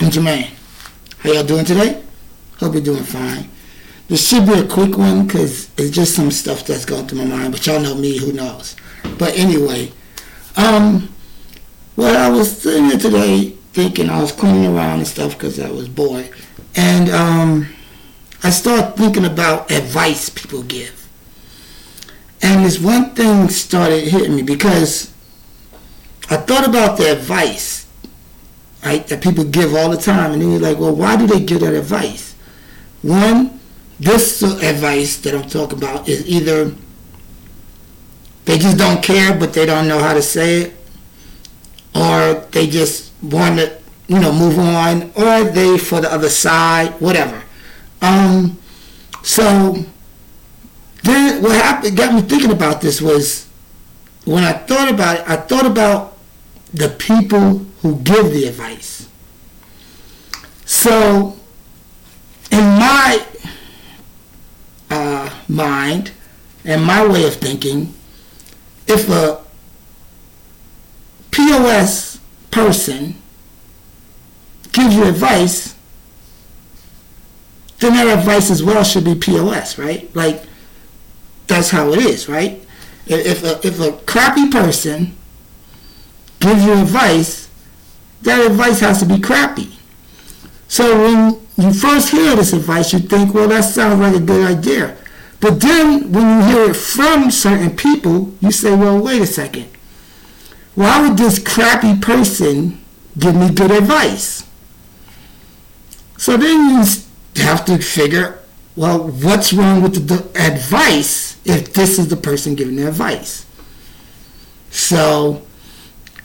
I'm Jermaine. How y'all doing today? Hope you're doing fine. This should be a quick one because it's just some stuff that's going through my mind, but y'all know me, who knows. But anyway, well, I was sitting here today thinking, I was cleaning around and stuff because I was bored, and I started thinking about advice people give. And this one thing started hitting me because I thought about the advice, right, that people give all the time, and then you're like, well, why do they give that advice? One, this advice that I'm talking about is either they just don't care but they don't know how to say it, or they just want to, move on, or they for the other side, whatever. So then what happened, got me thinking about this was, when I thought about it, I thought about the people who give the advice. So in my mind and my way of thinking, if a POS person gives you advice, then that advice as well should be POS, right? Like, that's how it is, right? If a crappy person gives you advice, that advice has to be crappy. So when you first hear this advice, you think, well, that sounds like a good idea. But then when you hear it from certain people, you say, well, wait a second. Why would this crappy person give me good advice? So then you have to figure, well, what's wrong with the advice if this is the person giving the advice? So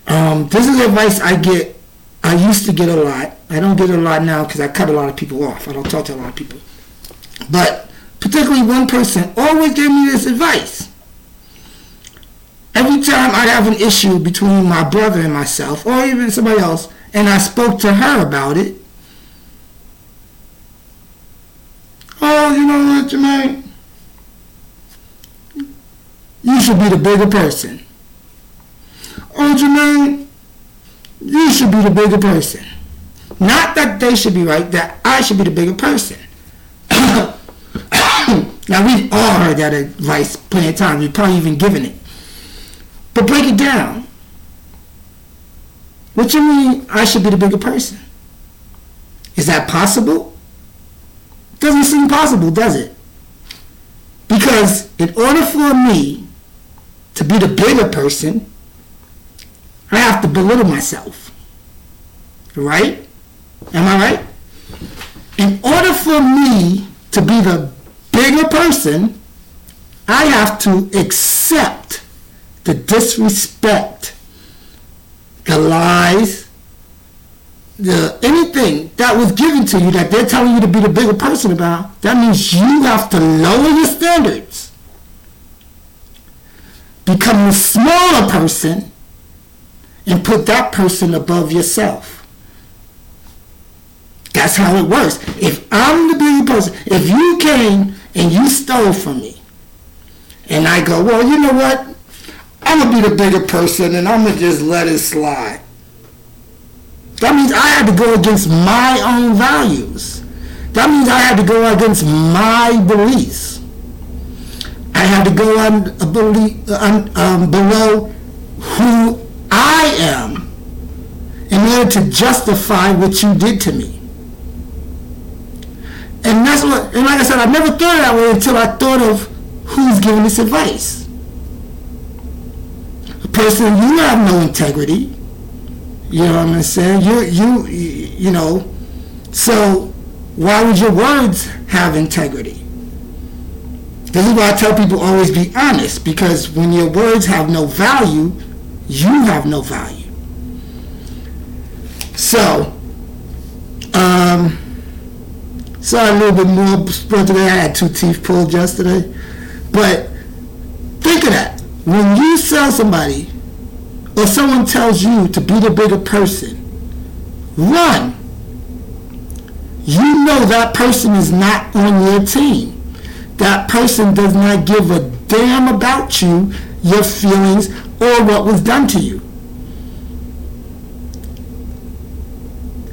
this is advice I used to get a lot. I don't get it a lot now because I cut a lot of people off. I don't talk to a lot of people. But particularly one person always gave me this advice. Every time I have an issue between my brother and myself, or even somebody else, and I spoke to her about it, oh, you know what, Jermaine? You should be the bigger person. Oh, Jermaine, you should be the bigger person. Not that they should be right, that I should be the bigger person. Now, we've all heard that advice plenty of times. We've probably even given it. But break it down. What you mean I should be the bigger person? Is that possible? Doesn't seem possible, does it? Because in order for me to be the bigger person, I have to belittle myself. Right? Am I right? In order for me to be the bigger person, I have to accept the disrespect, the lies, anything that was given to you that they're telling you to be the bigger person about. That means you have to lower your standards, become the smaller person, and put that person above yourself. That's how it works. If I'm the bigger person, if you came and you stole from me, and I go, well, you know what? I'm going to be the bigger person and I'm going to just let it slide. That means I had to go against my own values. That means I had to go against my beliefs. I had to go below who I am in order to justify what you did to me. And that's what, and like I said, I never thought that way until I thought of who's giving this advice. A person, you have no integrity. You know what I'm saying? You know, so why would your words have integrity? This is why I tell people always be honest, because when your words have no value, you have no value. So, sorry, a little bit more spoiled today. I had 2 teeth pulled yesterday. But think of that. When you sell somebody, or someone tells you to be the bigger person, run. You know that person is not on your team. That person does not give a damn about you, your feelings, or what was done to you.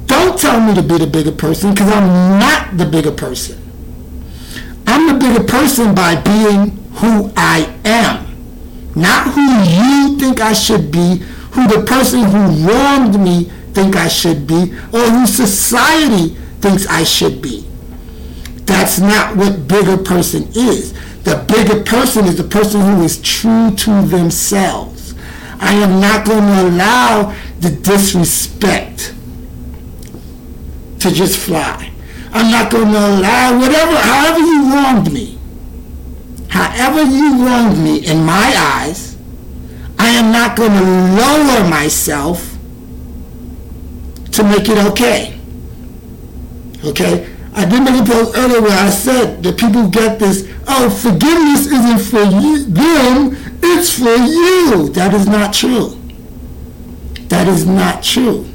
Don't tell me to be the bigger person because I'm not the bigger person. I'm the bigger person by being who I am. Not who you think I should be, who the person who wronged me think I should be, or who society thinks I should be. That's not what bigger person is. The bigger person is the person who is true to themselves. I am not going to allow the disrespect to just fly. I'm not going to allow however you wronged me. However you wronged me in my eyes, I am not going to lower myself to make it okay. Okay? I did make a post earlier where I said that people get this, oh, forgiveness isn't for them, it's for you. That is not true. That is not true.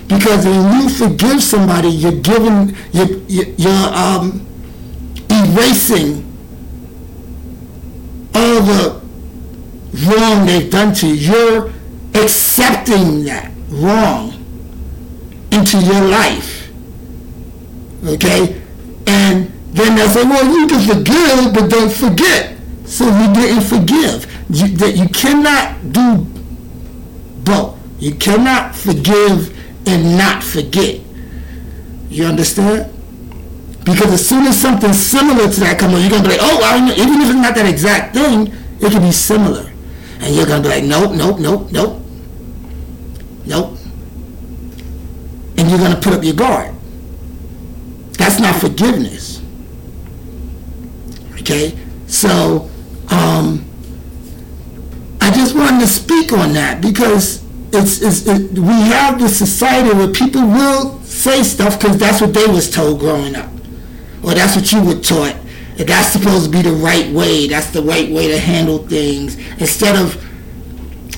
Because when you forgive somebody, you're erasing all the wrong they've done to you. You're accepting that wrong into your life. Okay? And then they say, well, you can forgive, but don't forget. So you didn't forgive. You cannot do both. You cannot forgive and not forget. You understand? Because as soon as something similar to that comes on, you're going to be like, oh, even if it's not that exact thing, it can be similar. And you're going to be like, nope. And you're going to put up your guard. That's not forgiveness. Okay? So, I just wanted to speak on that because we have this society where people will say stuff because that's what they was told growing up. Or that's what you were taught. And that's supposed to be the right way. That's the right way to handle things. Instead of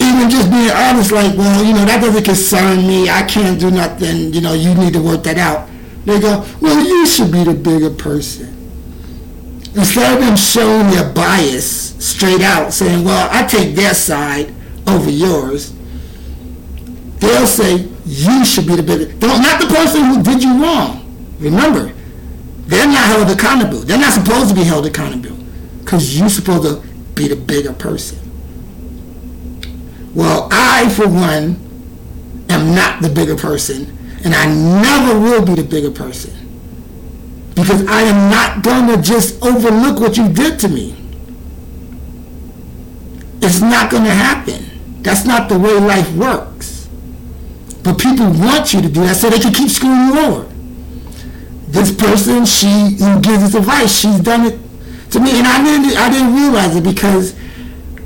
even just being honest, like, well, that doesn't concern me. I can't do nothing. You need to work that out. They go, well, you should be the bigger person. Instead of them showing their bias straight out, saying, well, I take their side over yours, they'll say, you should be the bigger. Not the person who did you wrong. Remember, they're not held accountable. They're not supposed to be held accountable because you're supposed to be the bigger person. Well, I, for one, am not the bigger person, and I never will be the bigger person because I am not going to just overlook what you did to me. It's not going to happen. That's not the way life works. But people want you to do that so they can keep screwing you over. This person, who gives this advice, she's done it to me, and I didn't realize it because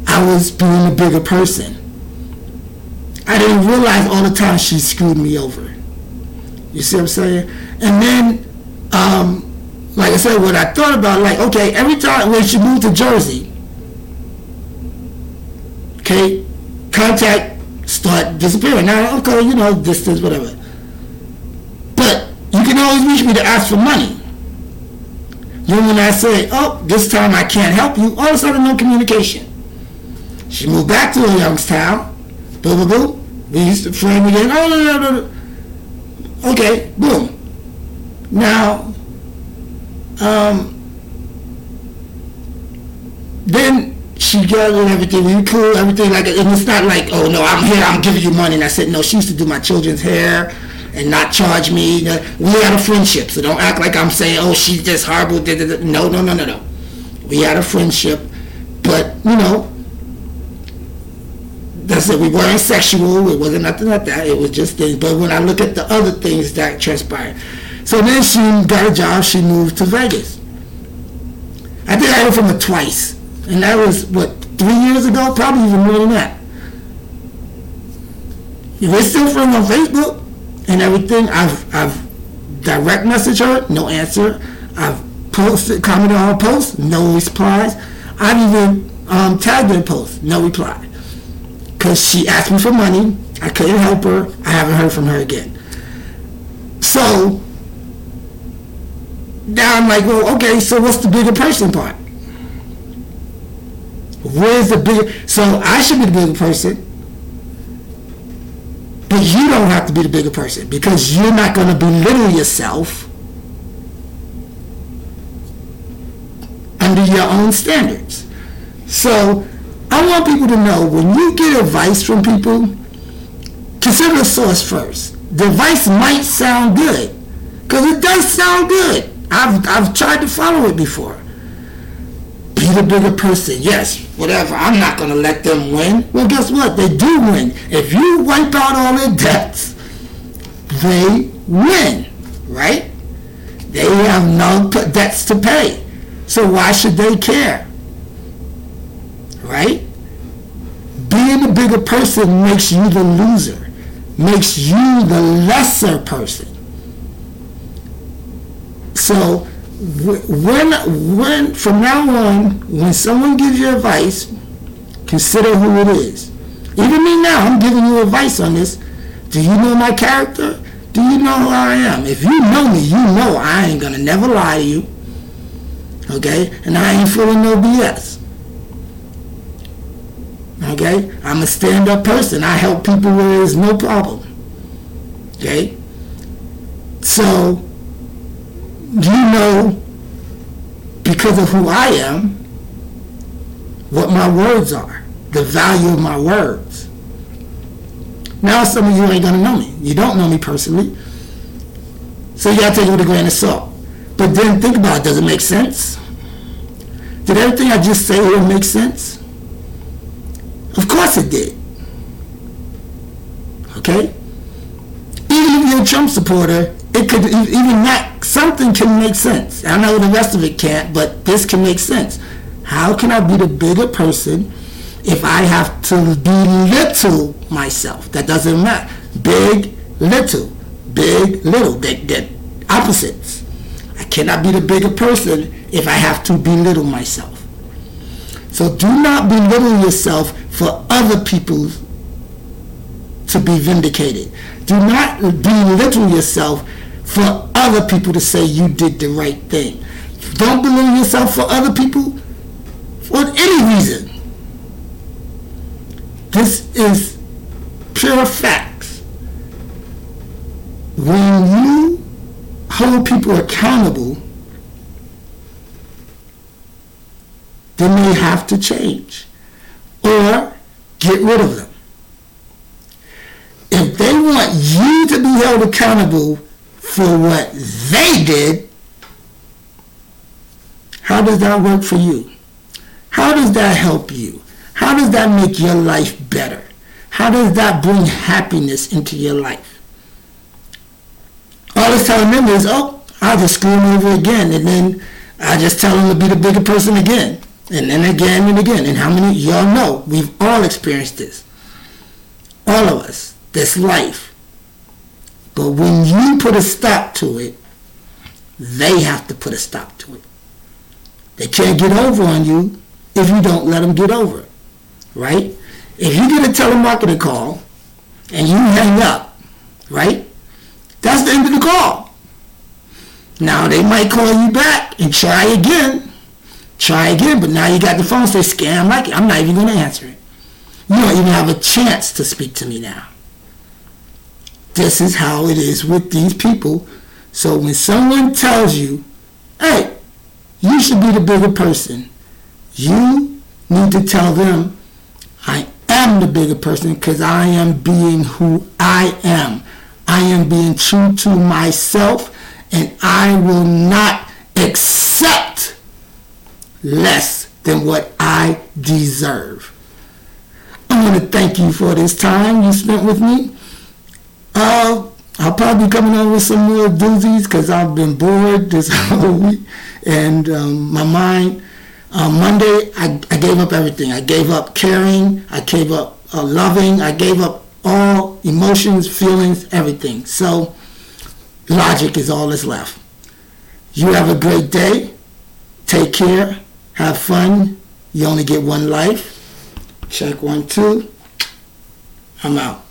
I was being a bigger person. I didn't realize all the time she screwed me over. You see what I'm saying? And then, like I said, what I thought about, like, okay, every time when she moved to Jersey, okay, contact start disappearing. Now, okay, distance, whatever. But you can always reach me to ask for money. Then when I say, oh, this time I can't help you, all of a sudden no communication. She moved back to Youngstown. Boom, boom, boom. We used to frame again. Oh, no. Okay, boom. Now, then she got everything. We cool, everything like, and it's not like, oh no, I'm here, I'm giving you money. And I said, no, she used to do my children's hair and not charge me. We had a friendship, so don't act like I'm saying, oh, she's just horrible. No. We had a friendship, but that's it. We weren't sexual. It wasn't nothing like that. It was just things. But when I look at the other things that transpired, so then she got a job. She moved to Vegas. I think I heard from her twice, and that was 3 years ago, probably even more than that. We're still friends on Facebook and everything. I've direct messaged her, no answer. I've commented on her post, no replies. I've even tagged her in post, no reply. Because she asked me for money, I couldn't help her, I haven't heard from her again. So, now I'm like, well, okay, so what's the bigger person part? Where's the bigger, so I should be the bigger person, But you don't have to be the bigger person because you're not going to belittle yourself under your own standards. So I want people to know, when you get advice from people, consider the source first. The advice might sound good, because it does sound good. I've tried to follow it before. Be the bigger person. Yes, whatever. I'm not going to let them win. Well, guess what? They do win. If you wipe out all their debts, they win, right? They have no debts to pay. So why should they care? Right? Being a bigger person makes you the loser, makes you the lesser person. So when from now on, when someone gives you advice, consider who it is. Even me now, I'm giving you advice on this. Do you know my character? Do you know who I am? If you know me, you know I ain't gonna never lie to you. Okay? And I ain't full of no BS. Okay? I'm a stand-up person. I help people where there's no problem. Okay? So, you know, because of who I am, what my words are, the value of my words. Now some of you ain't gonna know me. You don't know me personally. So you gotta take it with a grain of salt. But then think about it, does it make sense? Did everything I just say here make sense? Of course it did. Okay? Even if you're a Trump supporter, it could, even that, something can make sense. I know the rest of it can't, but this can make sense. How can I be the bigger person if I have to belittle myself? That doesn't matter. Big, little. Big, little. They're opposites. I cannot be the bigger person if I have to belittle myself. So do not belittle yourself for other people to be vindicated. Do not belittle yourself for other people to say you did the right thing. Don't belittle yourself for other people for any reason. This is pure facts. When you hold people accountable, then they have to change or get rid of them. If they want you to be held accountable for what they did, how does that work for you? How does that help you? How does that make your life better? How does that bring happiness into your life? All it's telling them is, oh, I'll just screw him over again, and then I just tell him to be the bigger person again, and then again and again. And how many y'all know? We've all experienced this. All of us. This life. But when you put a stop to it, they have to put a stop to it. They can't get over on you if you don't let them get over it. Right? If you get a telemarketing call and you hang up, right? That's the end of the call. Now they might call you back and try again, but now you got the phone say scam like it. I'm not even going to answer it. You don't even have a chance to speak to me now. This is how it is with these people. So when someone tells you, hey, you should be the bigger person, you need to tell them, I am the bigger person because I am being who I am. I am being true to myself, and I will not accept less than what I deserve. I want to thank you for this time you spent with me. I'll probably be coming on with some more doozies because I've been bored this whole week, and my mind. Monday, I gave up everything. I gave up caring. I gave up loving. I gave up all emotions, feelings, everything. So logic is all that's left. You have a great day. Take care. Have fun. You only get one life. Check 1, 2. I'm out.